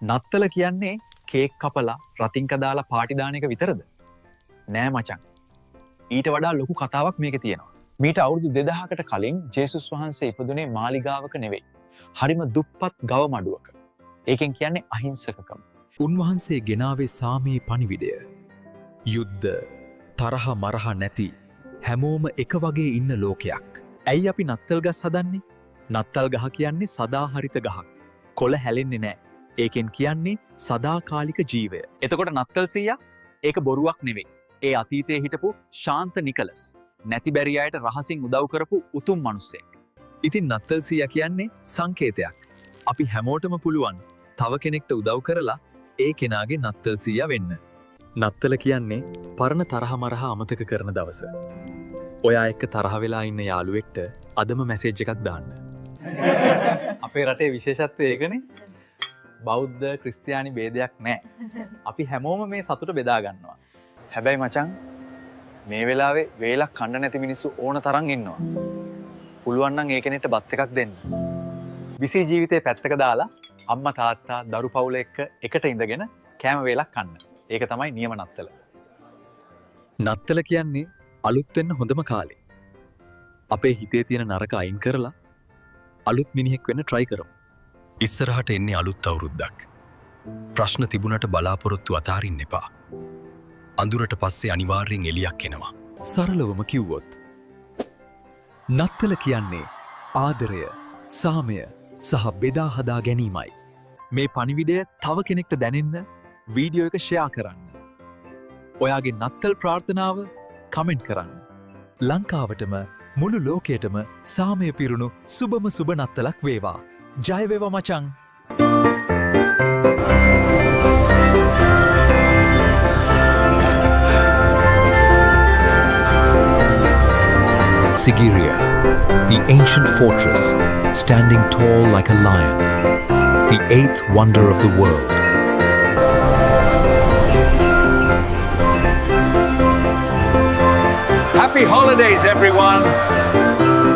නත්තල කියන්නේ කේක් කපලා රතින්ක දාලා පාටි දාන එක විතරද? නෑ මචං. ඊට වඩා ලොකු කතාවක් මේකේ තියෙනවා. මීට අවුරුදු 2000කට කලින් ජේසුස් වහන්සේ ඉපදුනේ මාලිගාවක නෙවෙයි. හරිම දුප්පත් ගව මඩුවක. ඒකෙන් කියන්නේ අහිංසකකම. උන්වහන්සේ ගෙනාවේ සාමයේ පණිවිඩය. යුද්ධ, තරහ මරහ නැති හැමෝම එක වගේ ඉන්න ලෝකයක්. ඇයි අපි නත්තල් ගස් හදන්නේ? නත්තල් ගහ කියන්නේ සදාහරිත ගහක්. කොළ හැලෙන්නේ නෑ. ඒකෙන් කියන්නේ සදාකාලික ජීවය. එතකොට නත්තල් සීයා ඒක බොරුවක් නෙවෙයි. ඒ අතීතයේ හිටපු ශාන්ත නිකලස්. නැති බැරි අයට රහසින් උදව් කරපු උතුම් මිනිස්සෙක්. ඉතින් නත්තල් සීයා කියන්නේ සංකේතයක්. අපි හැමෝටම පුළුවන් තව කෙනෙක්ට උදව් කරලා ඒ කෙනාගේ නත්තල් සීයා වෙන්න. නත්තල කියන්නේ පරණ තරහ මරහ අමතක කරන දවස. ඔයා එක්ක තරහ වෙලා ඉන්න යාළුවෙක්ට අදම මැසේජ් එකක් දාන්න. අපේ රටේ විශේෂත්වය ඒකනේ. බෞද්ධ ක්‍රිස්තියානි ભેදයක් නෑ. අපි හැමෝම මේ සතුට බෙදා ගන්නවා. හැබැයි මචං මේ වෙලාවේ වේලක් කන්න නැති මිනිස්සු ඕන තරම් ඉන්නවා. පුළුවන් නම් ඒ කෙනෙක්ට බත් එකක් දෙන්න. විසි ජීවිතේ පැත්තක දාලා අම්මා තාත්තා දරු පවුල එක්ක එකට ඉඳගෙන කෑම වේලක් කන්න. ඒක තමයි නියම නත්තල. නත්තල කියන්නේ අලුත් වෙන්න හොඳම කාලේ. අපේ හිතේ තියෙන නරක අයින් කරලා අලුත් මිනිහෙක් වෙන්න try කරමු. ඉස්සරහට එන්නේ අලුත් අවුරුද්දක්. ප්‍රශ්න තිබුණට බලාපොරොත්තු අතාරින්න එපා. අඳුරට පස්සේ අනිවාර්යෙන් එලියක් එනවා. සරලවම කිව්වොත් නත්තල කියන්නේ ආදරය, සාමය සහ බෙදා හදා ගැනීමයි. මේ පණිවිඩය තව කෙනෙක්ට දැනෙන්න වීඩියෝ එක ෂෙයා කරන්න. ඔයාගේ නත්තල් ප්‍රාර්ථනාව කමෙන්ට් කරන්න. ලංකාවටම මුළු ලෝකයටම සාමය පිරුණු සුබම සුබ නත්තලක් වේවා. ජය වේවා මචං. Sigiriya, the ancient fortress, standing tall like a lion, the eighth wonder of the world. Happy holidays, everyone!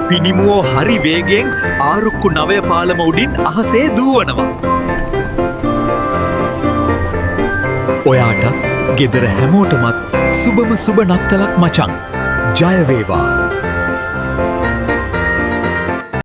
පිනිමුවෝ හරි වේගෙන් ආරුක්කු නවය පාලම උඩින් අහසේ දූවනවා. ඔයාටත් ගෙදර හැමෝටමත් සුබම සුබ නත්තලක් මචං. ජය වේවා!